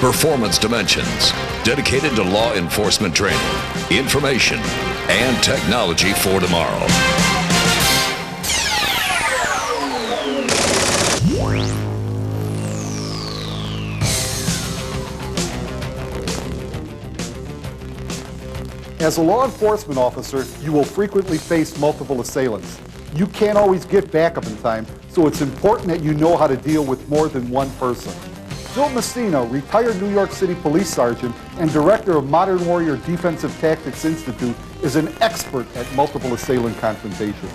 Performance Dimensions, dedicated to law enforcement training, information, and technology for tomorrow. As a law enforcement officer, you will frequently face multiple assailants. You can't always get backup in time, so it's important that you know how to deal with more than one person. Phil Messina, retired New York City police sergeant and director of Modern Warrior Defensive Tactics Institute, is an expert at multiple assailant confrontations.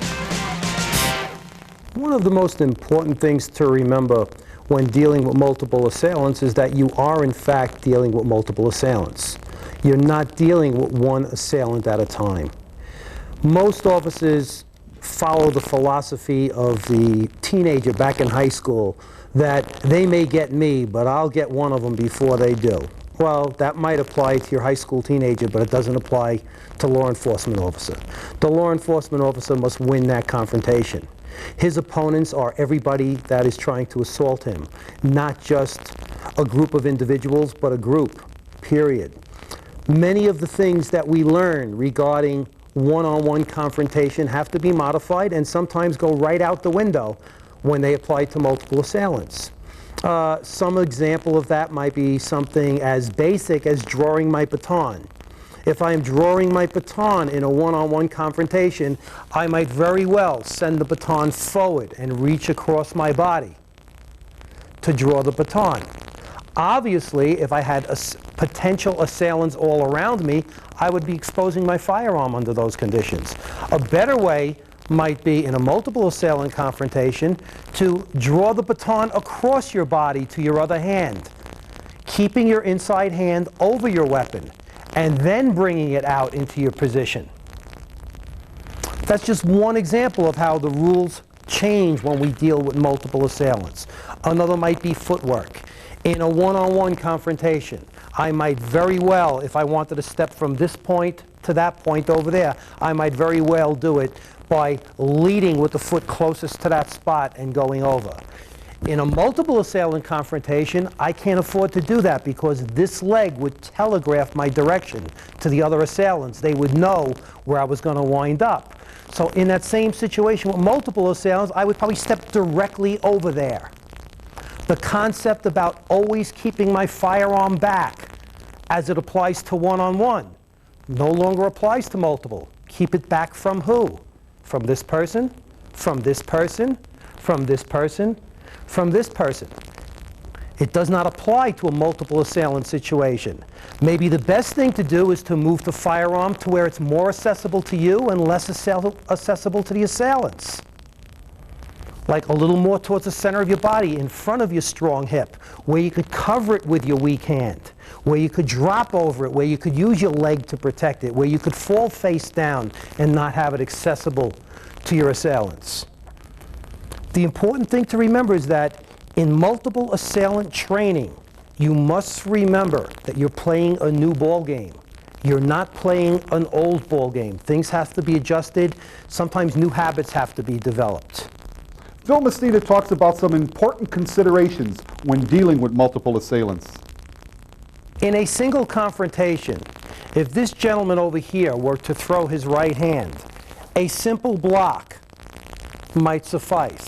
One of the most important things to remember when dealing with multiple assailants is that you are in fact dealing with multiple assailants. You're not dealing with one assailant at a time. Most officers follow the philosophy of the teenager back in high school that they may get me, but I'll get one of them before they do. Well, that might apply to your high school teenager, but it doesn't apply to law enforcement officer. The law enforcement officer must win that confrontation. His opponents are everybody that is trying to assault him, not just a group of individuals, but a group, period. Many of the things that we learn regarding one-on-one confrontation have to be modified and sometimes go right out the window when they apply to multiple assailants. Some example of that might be something as basic as drawing my baton. If I'm drawing my baton in a one-on-one confrontation, I might very well send the baton forward and reach across my body to draw the baton. Obviously, if I had potential assailants all around me, I would be exposing my firearm under those conditions. A better way might be, in a multiple assailant confrontation, to draw the baton across your body to your other hand, keeping your inside hand over your weapon, and then bringing it out into your position. That's just one example of how the rules change when we deal with multiple assailants. Another might be footwork. In a one-on-one confrontation, I might very well, if I wanted to step from this point to that point over there, I might very well do it by leading with the foot closest to that spot and going over. In a multiple assailant confrontation, I can't afford to do that because this leg would telegraph my direction to the other assailants. They would know where I was going to wind up. So in that same situation with multiple assailants, I would probably step directly over there. The concept about always keeping my firearm back as it applies to one-on-one no longer applies to multiple. Keep it back from who? From this person, from this person, from this person, from this person. It does not apply to a multiple assailant situation. Maybe the best thing to do is to move the firearm to where it's more accessible to you and less accessible to the assailants. Like a little more towards the center of your body, in front of your strong hip, where you could cover it with your weak hand, where you could drop over it, where you could use your leg to protect it, where you could fall face down and not have it accessible to your assailants. The important thing to remember is that in multiple assailant training, you must remember that you're playing a new ball game. You're not playing an old ball game. Things have to be adjusted. Sometimes new habits have to be developed. Phil Messina talks about some important considerations when dealing with multiple assailants. In a single confrontation, if this gentleman over here were to throw his right hand, a simple block might suffice.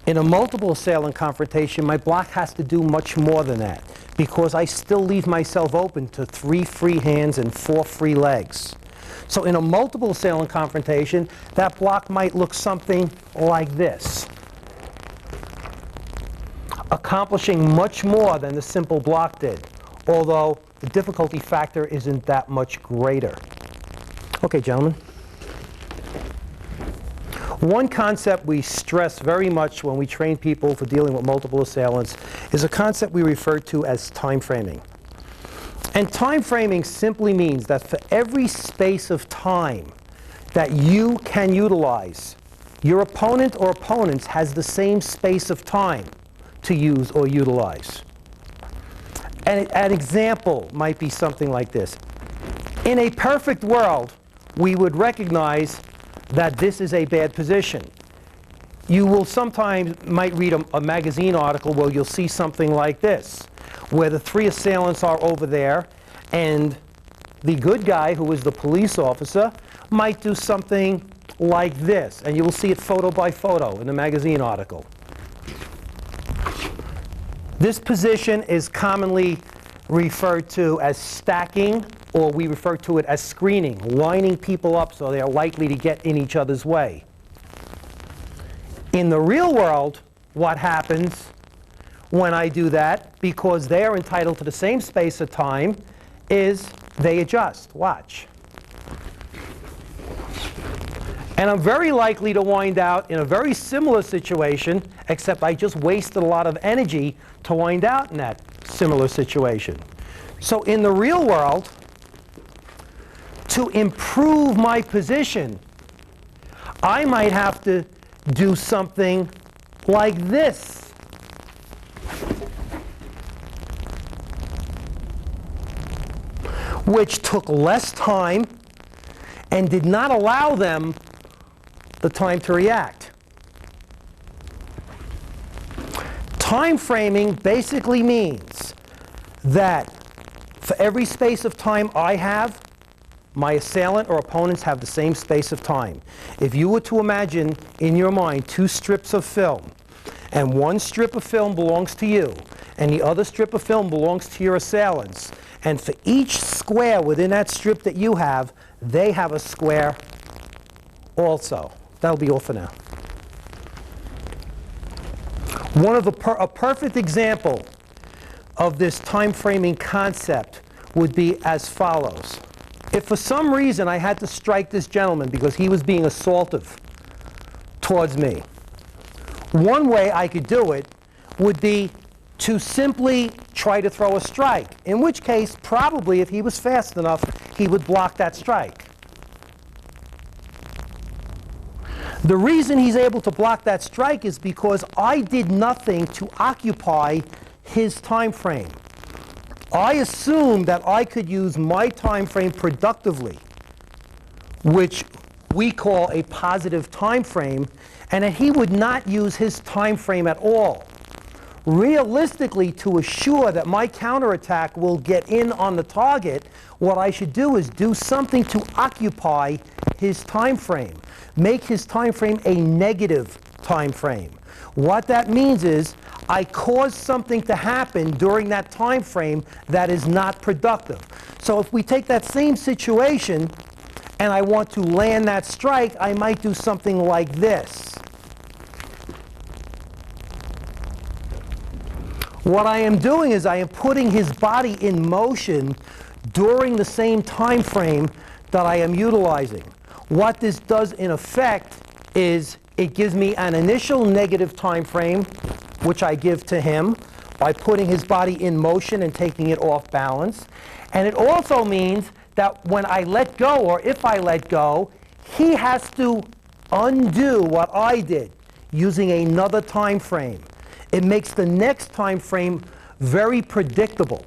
In a multiple assailant confrontation, my block has to do much more than that because I still leave myself open to 3 free hands and 4 free legs. So in a multiple assailant confrontation, that block might look something like this, accomplishing much more than the simple block did, although the difficulty factor isn't that much greater. Okay, gentlemen. One concept we stress very much when we train people for dealing with multiple assailants is a concept we refer to as time framing. And time framing simply means that for every space of time that you can utilize, your opponent or opponents has the same space of time to use or utilize. And an example might be something like this. In a perfect world, we would recognize that this is a bad position. You will sometimes might read a magazine article where you'll see something like this, where the three assailants are over there, and the good guy, who is the police officer, might do something like this. And you will see it photo by photo in the magazine article. This position is commonly referred to as stacking, or we refer to it as screening, lining people up so they're likely to get in each other's way. In the real world, what happens when I do that, because they are entitled to the same space of time, is they adjust. Watch. And I'm very likely to wind out in a very similar situation, except I just wasted a lot of energy to wind out in that similar situation. So in the real world, to improve my position, I might have to do something like this. Which took less time and did not allow them the time to react. Time framing basically means that for every space of time I have, my assailant or opponents have the same space of time. If you were to imagine in your mind two strips of film, and one strip of film belongs to you, and the other strip of film belongs to your assailants, and for each square within that strip that you have, they have a square also. That'll be all for now. A perfect example of this time framing concept would be as follows. If for some reason I had to strike this gentleman because he was being assaultive towards me, one way I could do it would be to simply try to throw a strike, in which case probably if he was fast enough he would block that strike. The reason he's able to block that strike is because I did nothing to occupy his time frame. I assumed that I could use my time frame productively, which we call a positive time frame, and that he would not use his time frame at all. Realistically, to assure that my counterattack will get in on the target, what I should do is do something to occupy his time frame. Make his time frame a negative time frame. What that means is I cause something to happen during that time frame that is not productive. So if we take that same situation and I want to land that strike, I might do something like this. What I am doing is I am putting his body in motion during the same time frame that I am utilizing. What this does in effect is it gives me an initial negative time frame, which I give to him by putting his body in motion and taking it off balance. And it also means that when I let go, or if I let go, he has to undo what I did using another time frame. It makes the next time frame very predictable,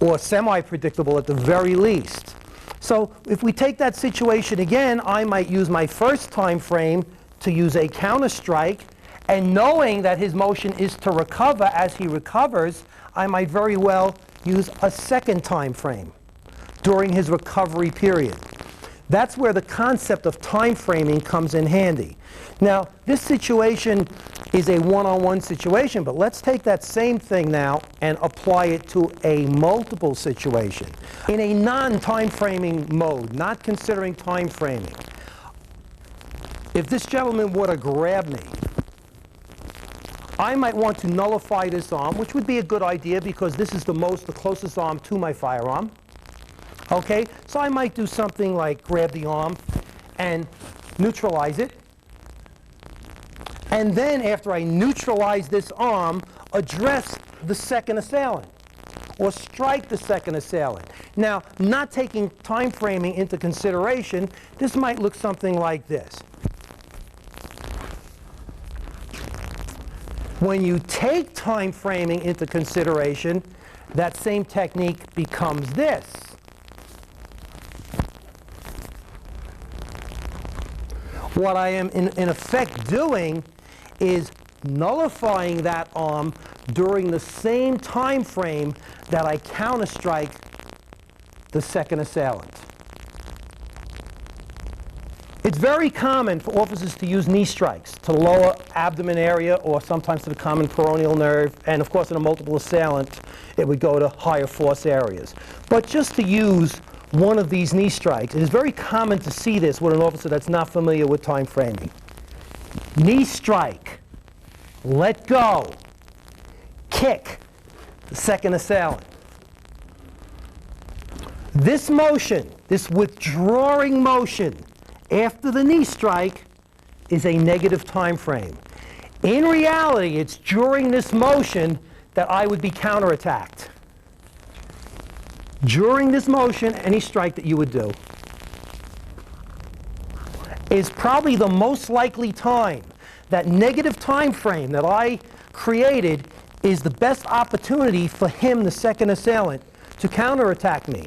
or semi-predictable at the very least. So if we take that situation again, I might use my first time frame to use a counter strike, and knowing that his motion is to recover as he recovers, I might very well use a second time frame during his recovery period. That's where the concept of time framing comes in handy. Now, this situation is a one-on-one situation, but let's take that same thing now and apply it to a multiple situation. In a non-time framing mode, not considering time framing, if this gentleman were to grab me, I might want to nullify this arm, which would be a good idea because this is the closest arm to my firearm. Okay, so I might do something like grab the arm and neutralize it. And then after I neutralize this arm, address the second assailant or strike the second assailant. Now, not taking time framing into consideration, this might look something like this. When you take time framing into consideration, that same technique becomes this. What I am in effect doing is nullifying that arm during the same time frame that I counterstrike the second assailant. It's very common for officers to use knee strikes to the lower abdomen area or sometimes to the common peroneal nerve, and of course in a multiple assailant it would go to higher force areas. But just to use one of these knee strikes, it is very common to see this with an officer that's not familiar with time framing. Knee strike, let go, kick the second assailant. This motion, this withdrawing motion after the knee strike, is a negative time frame. In reality, it's during this motion that I would be counterattacked. During this motion, any strike that you would do is probably the most likely time. That negative time frame that I created is the best opportunity for him, the second assailant, to counterattack me.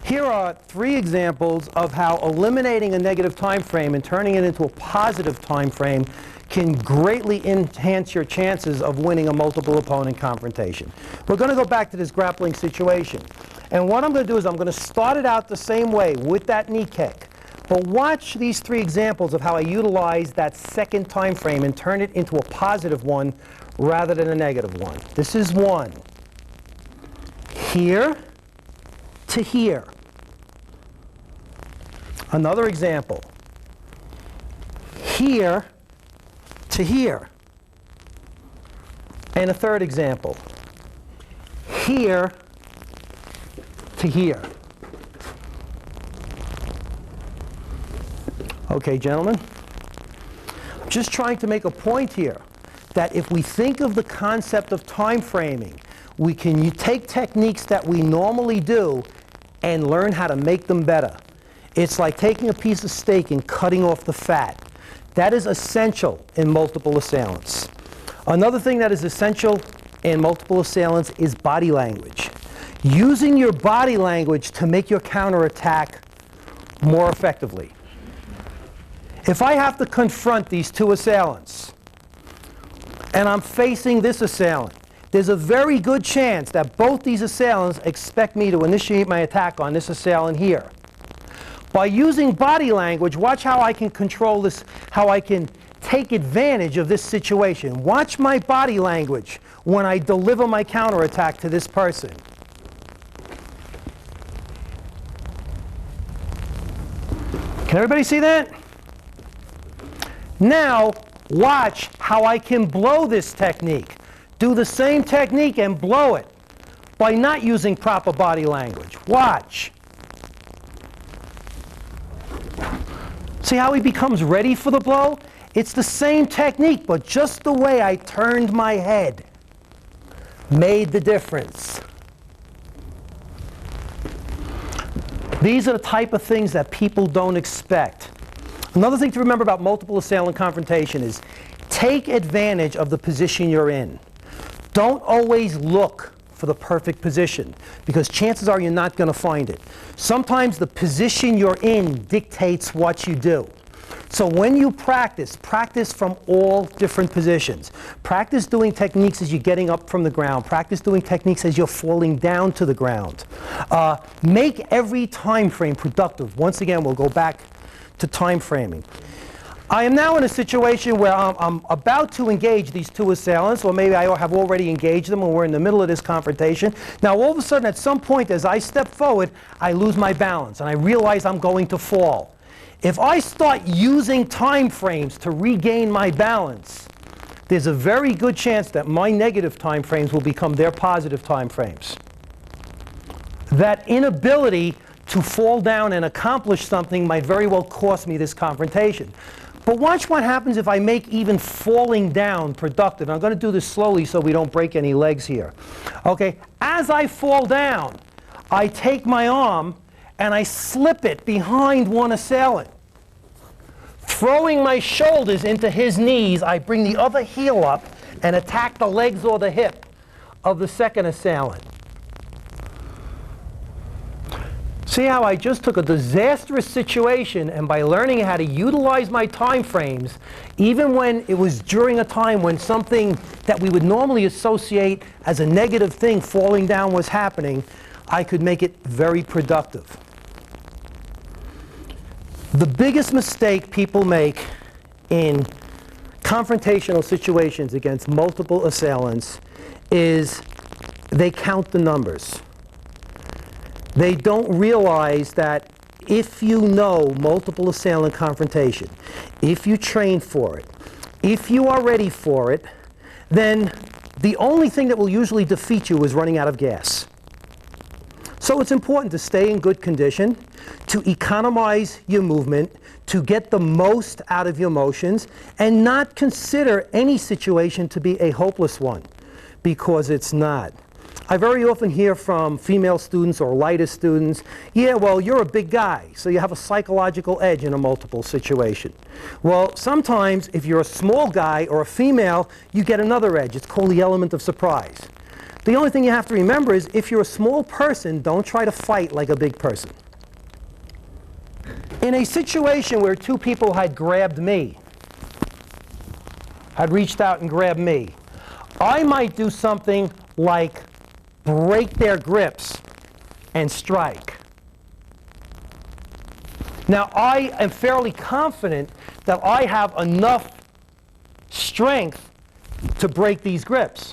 Here are 3 examples of how eliminating a negative time frame and turning it into a positive time frame can greatly enhance your chances of winning a multiple opponent confrontation. We're going to go back to this grappling situation. And what I'm going to do is I'm going to start it out the same way with that knee kick. But watch these 3 examples of how I utilize that second time frame and turn it into a positive one rather than a negative one. This is one. Here to here. Another example. Here to here. And a third example. Here to here. Okay, gentlemen, I'm just trying to make a point here that if we think of the concept of time framing, we can take techniques that we normally do and learn how to make them better. It's like taking a piece of steak and cutting off the fat. That is essential in multiple assailants. Another thing that is essential in multiple assailants is body language. Using your body language to make your counterattack more effectively. If I have to confront these 2 assailants, and I'm facing this assailant, there's a very good chance that both these assailants expect me to initiate my attack on this assailant here. By using body language, watch how I can control this, how I can take advantage of this situation. Watch my body language when I deliver my counterattack to this person. Can everybody see that? Now, watch how I can blow this technique. Do the same technique and blow it by not using proper body language. Watch. See how he becomes ready for the blow? It's the same technique, but just the way I turned my head made the difference. These are the type of things that people don't expect. Another thing to remember about multiple assailant confrontation is take advantage of the position you're in. Don't always look for the perfect position, because chances are you're not going to find it. Sometimes the position you're in dictates what you do. So when you practice, practice from all different positions. Practice doing techniques as you're getting up from the ground. Practice doing techniques as you're falling down to the ground. Make every time frame productive. Once again, we'll go back to time framing. I am now in a situation where I'm about to engage these 2 assailants, or maybe I have already engaged them and we're in the middle of this confrontation. Now all of a sudden, at some point as I step forward, I lose my balance and I realize I'm going to fall. If I start using time frames to regain my balance, there's a very good chance that my negative time frames will become their positive time frames. That inability to fall down and accomplish something might very well cost me this confrontation. But watch what happens if I make even falling down productive. I'm going to do this slowly so we don't break any legs here. Okay, as I fall down, I take my arm and I slip it behind one assailant. Throwing my shoulders into his knees, I bring the other heel up and attack the legs or the hip of the second assailant. See how I just took a disastrous situation, and by learning how to utilize my time frames, even when it was during a time when something that we would normally associate as a negative thing falling down was happening, I could make it very productive. The biggest mistake people make in confrontational situations against multiple assailants is they count the numbers. They don't realize that if you know multiple assailant confrontation, if you train for it, if you are ready for it, then the only thing that will usually defeat you is running out of gas. So it's important to stay in good condition, to economize your movement, to get the most out of your motions, and not consider any situation to be a hopeless one, because it's not. I very often hear from female students or lighter students, yeah, well, you're a big guy, so you have a psychological edge in a multiple situation. Well, sometimes if you're a small guy or a female, you get another edge. It's called the element of surprise. The only thing you have to remember is if you're a small person, don't try to fight like a big person. In a situation where two people had grabbed me, had reached out and grabbed me, I might do something like break their grips and strike. Now, I am fairly confident that I have enough strength to break these grips.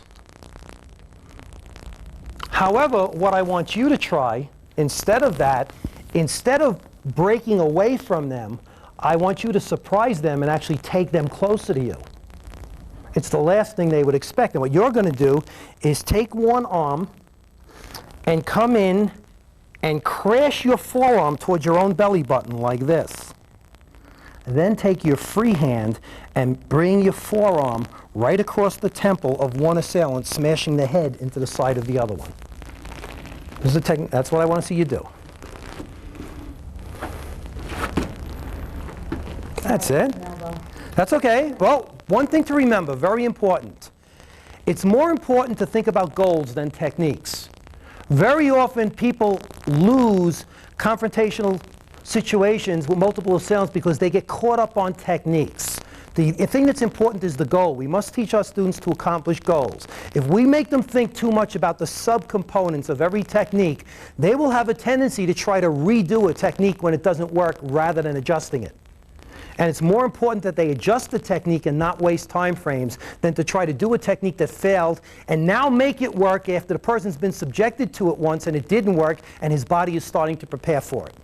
However, what I want you to try, instead of that, instead of breaking away from them, I want you to surprise them and actually take them closer to you. It's the last thing they would expect. And what you're going to do is take one arm and come in and crash your forearm towards your own belly button like this. And then take your free hand and bring your forearm right across the temple of one assailant, smashing the head into the side of the other one. This is a technique. That's what I want to see you do. That's it. That's okay. Well, one thing to remember, very important. It's more important to think about goals than techniques. Very often people lose confrontational situations with multiple assailants because they get caught up on techniques. The thing that's important is the goal. We must teach our students to accomplish goals. If we make them think too much about the subcomponents of every technique, they will have a tendency to try to redo a technique when it doesn't work rather than adjusting it. And it's more important that they adjust the technique and not waste time frames than to try to do a technique that failed and now make it work after the person's been subjected to it once and it didn't work and his body is starting to prepare for it.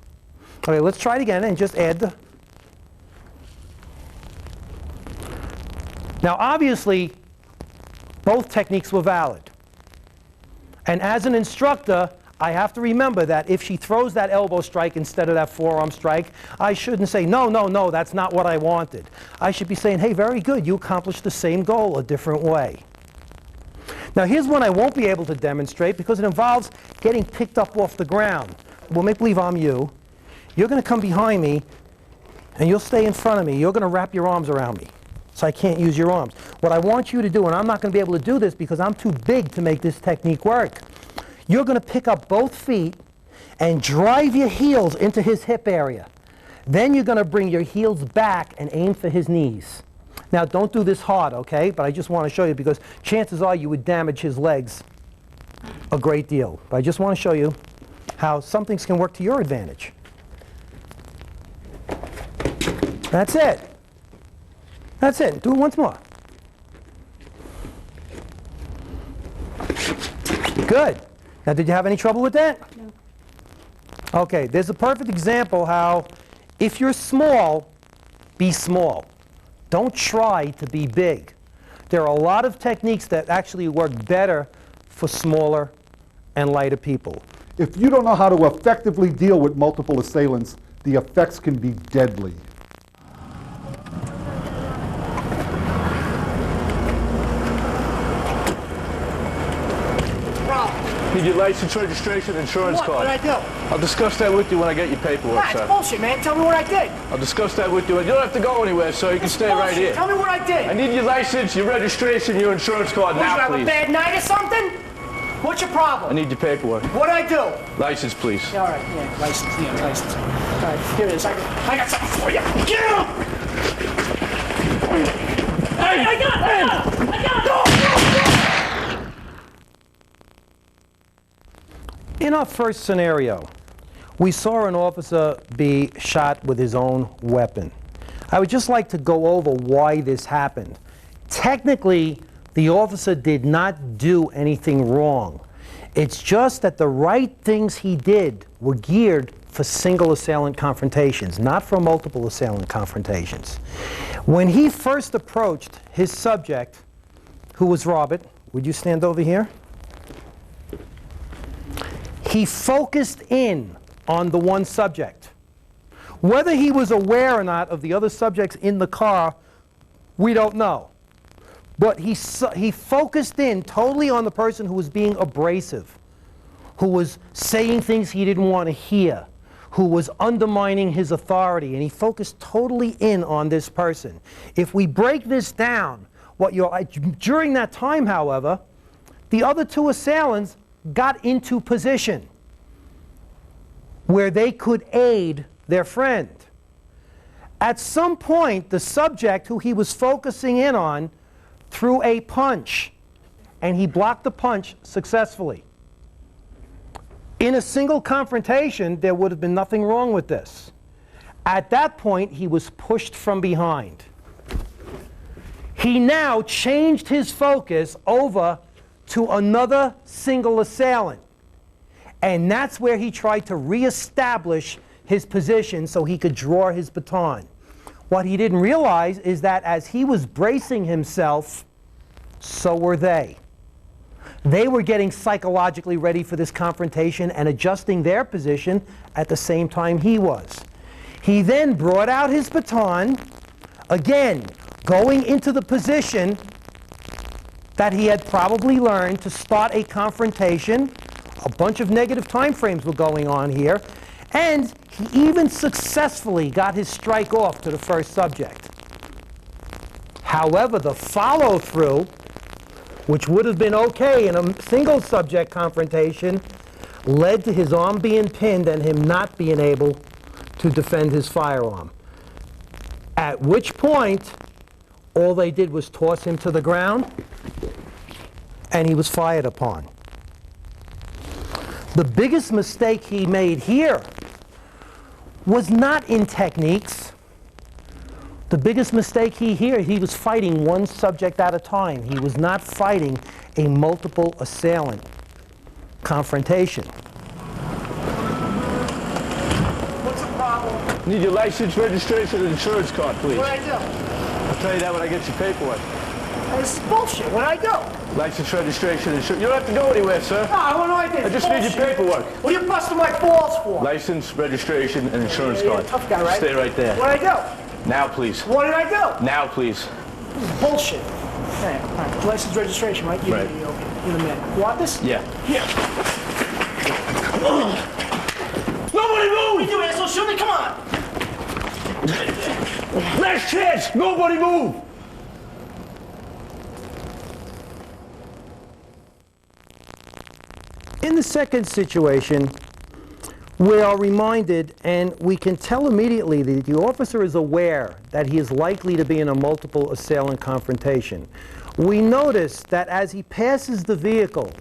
Okay, let's try it again and just add the... Now, obviously, both techniques were valid. And as an instructor, I have to remember that if she throws that elbow strike instead of that forearm strike, I shouldn't say, no, no, no, that's not what I wanted. I should be saying, hey, very good, you accomplished the same goal a different way. Now, here's one I won't be able to demonstrate because it involves getting picked up off the ground. We'll make believe I'm you. You're going to come behind me, and you'll stay in front of me. You're going to wrap your arms around me, so I can't use your arms. What I want you to do, and I'm not going to be able to do this because I'm too big to make this technique work, you're going to pick up both feet and drive your heels into his hip area. Then you're going to bring your heels back and aim for his knees. Now, don't do this hard, okay? But I just want to show you because chances are you would damage his legs a great deal. But I just want to show you how some things can work to your advantage. That's it. That's it. Do it once more. Good. Now, did you have any trouble with that? No. Okay, there's a perfect example how if you're small, be small. Don't try to be big. There are a lot of techniques that actually work better for smaller and lighter people. If you don't know how to effectively deal with multiple assailants, the effects can be deadly. Need your license, registration, insurance card. What did I do? I'll discuss that with you when I get your paperwork, That's sir. bullshit, man. Tell me what I did. I'll discuss that with you. You don't have to go anywhere, sir. You can stay right here. Tell me what I did. I need your license, your registration, your insurance card now, You have please. a bad night or something? What's your I problem? need your paperwork. What'd I do? License, please. Yeah, all right, yeah, license, license. All right, here it is. I got something for you. Get out! Hey, I got it! In our first scenario, we saw an officer be shot with his own weapon. I would just like to go over why this happened. Technically, the officer did not do anything wrong. It's just that the right things he did were geared for single assailant confrontations, not for multiple assailant confrontations. When he first approached his subject, who was Robert, would you stand over here? He focused in on the one subject. Whether he was aware or not of the other subjects in the car, we don't know. But he focused in totally on the person who was being abrasive, who was saying things he didn't want to hear, who was undermining his authority, and he focused totally in on this person. If we break this down, during that time, however, the other two assailants got into position where they could aid their friend. At some point, the subject who he was focusing in on threw a punch, and he blocked the punch successfully. In a single confrontation, there would have been nothing wrong with this. At that point, he was pushed from behind. He now changed his focus over to another single assailant. And that's where he tried to reestablish his position so he could draw his baton. What he didn't realize is that as he was bracing himself, so were they. They were getting psychologically ready for this confrontation and adjusting their position at the same time he was. He then brought out his baton, again, going into the position that he had probably learned to start a confrontation. A bunch of negative time frames were going on here, and he even successfully got his strike off to the first subject. However, the follow-through, which would have been okay in a single subject confrontation, led to his arm being pinned and him not being able to defend his firearm. At which point, all they did was toss him to the ground, and he was fired upon. The biggest mistake he made here was not in techniques. The biggest mistake he was fighting one subject at a time. He was not fighting a multiple assailant confrontation. What's the problem? Need your license, registration, and insurance card, please. What'd I do? I'll tell you that when I get your paperwork. This is bullshit. What'd I do? License, registration, insurance. You don't have to go anywhere, sir. No, I don't know what I did. I just need your paperwork. What are you busting my balls for? License, registration, and insurance You're card. a tough guy, right? Stay right there. What'd I do? Now, please. What did I do? Now, please. This is bullshit. Hey, all right, license registration, right? Right. In a minute. You want this? Yeah. Here. Nobody What move! are you doing, asshole? Shoot me, come on! Last chance! Nobody move! In the second situation, we are reminded, and we can tell immediately that the officer is aware that he is likely to be in a multiple assailant confrontation. We notice that as he passes the vehicle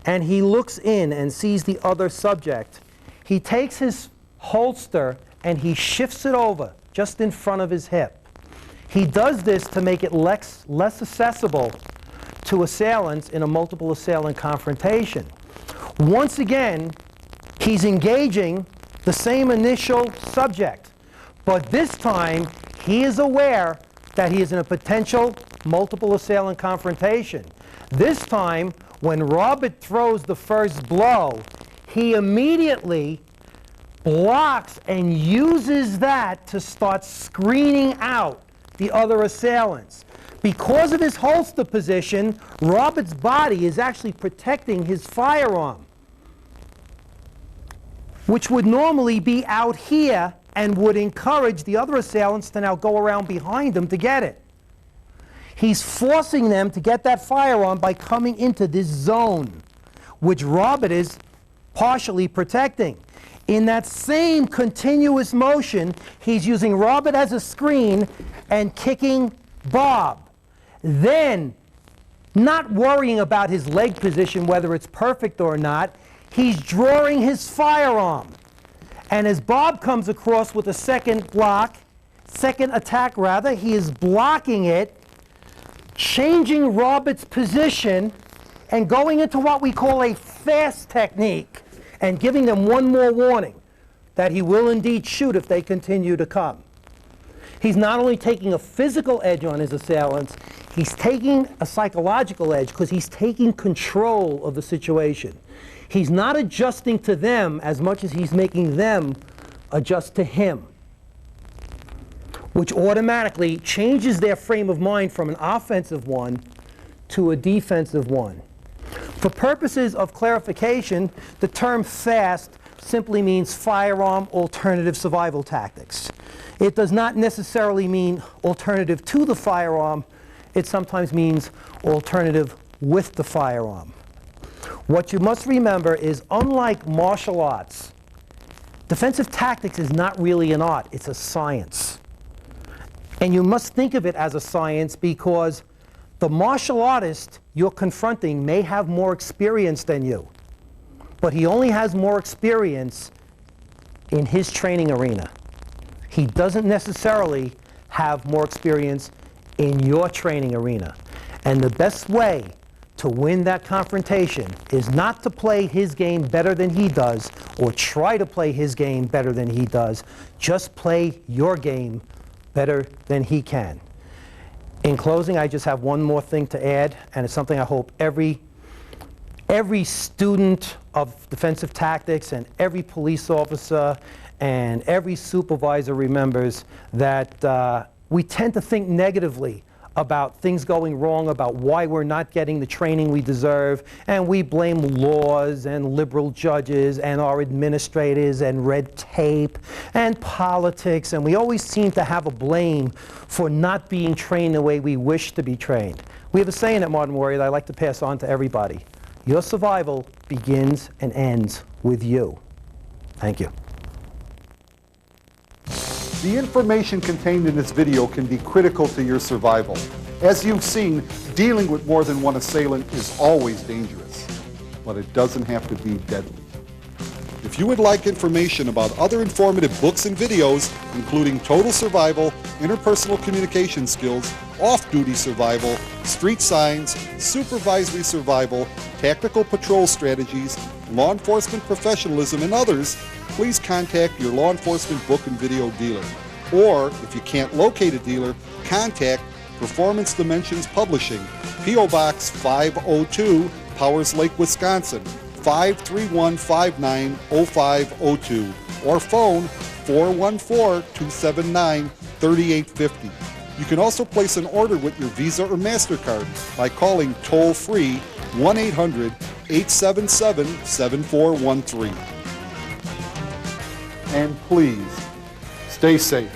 and he looks in and sees the other subject, he takes his holster and he shifts it over just in front of his hip. He does this to make it less accessible to assailants in a multiple assailant confrontation. Once again, he's engaging the same initial subject, but this time he is aware that he is in a potential multiple assailant confrontation. This time, when Robert throws the first blow, he immediately blocks and uses that to start screening out the other assailants. Because of his holster position, Robert's body is actually protecting his firearm, which would normally be out here and would encourage the other assailants to now go around behind him to get it. He's forcing them to get that firearm by coming into this zone which Robert is partially protecting. In that same continuous motion, he's using Robert as a screen and kicking Bob. Then, not worrying about his leg position, whether it's perfect or not, he's drawing his firearm. And as Bob comes across with a second attack, he is blocking it, changing Robert's position, and going into what we call a fast technique, and giving them one more warning that he will indeed shoot if they continue to come. He's not only taking a physical edge on his assailants, he's taking a psychological edge because he's taking control of the situation. He's not adjusting to them as much as he's making them adjust to him, which automatically changes their frame of mind from an offensive one to a defensive one. For purposes of clarification, the term FAST simply means firearm alternative survival tactics. It does not necessarily mean alternative to the firearm. It sometimes means alternative with the firearm. What you must remember is, unlike martial arts, defensive tactics is not really an art, it's a science. And you must think of it as a science because the martial artist you're confronting may have more experience than you, but he only has more experience in his training arena. He doesn't necessarily have more experience in your training arena. And the best way to win that confrontation is not to play his game better than he does or try to play his game better than he does. Just play your game better than he can. In closing, I just have one more thing to add, and it's something I hope every student of defensive tactics and every police officer and every supervisor remembers, that we tend to think negatively about things going wrong, about why we're not getting the training we deserve, and we blame laws and liberal judges and our administrators and red tape and politics, and we always seem to have a blame for not being trained the way we wish to be trained. We have a saying at Modern Warrior that I like to pass on to everybody: your survival begins and ends with you. Thank you. The information contained in this video can be critical to your survival. As you've seen, dealing with more than one assailant is always dangerous, but it doesn't have to be deadly. If you would like information about other informative books and videos, including total survival, interpersonal communication skills, off-duty survival, street signs, supervisory survival, tactical patrol strategies, law enforcement professionalism, and others, please contact your law enforcement book and video dealer. Or, if you can't locate a dealer, contact Performance Dimensions Publishing, P.O. Box 502, Powers Lake, Wisconsin, 531-590502, or phone 414-279-3850. You can also place an order with your Visa or MasterCard by calling toll-free 1-800-877-7413. And please, stay safe.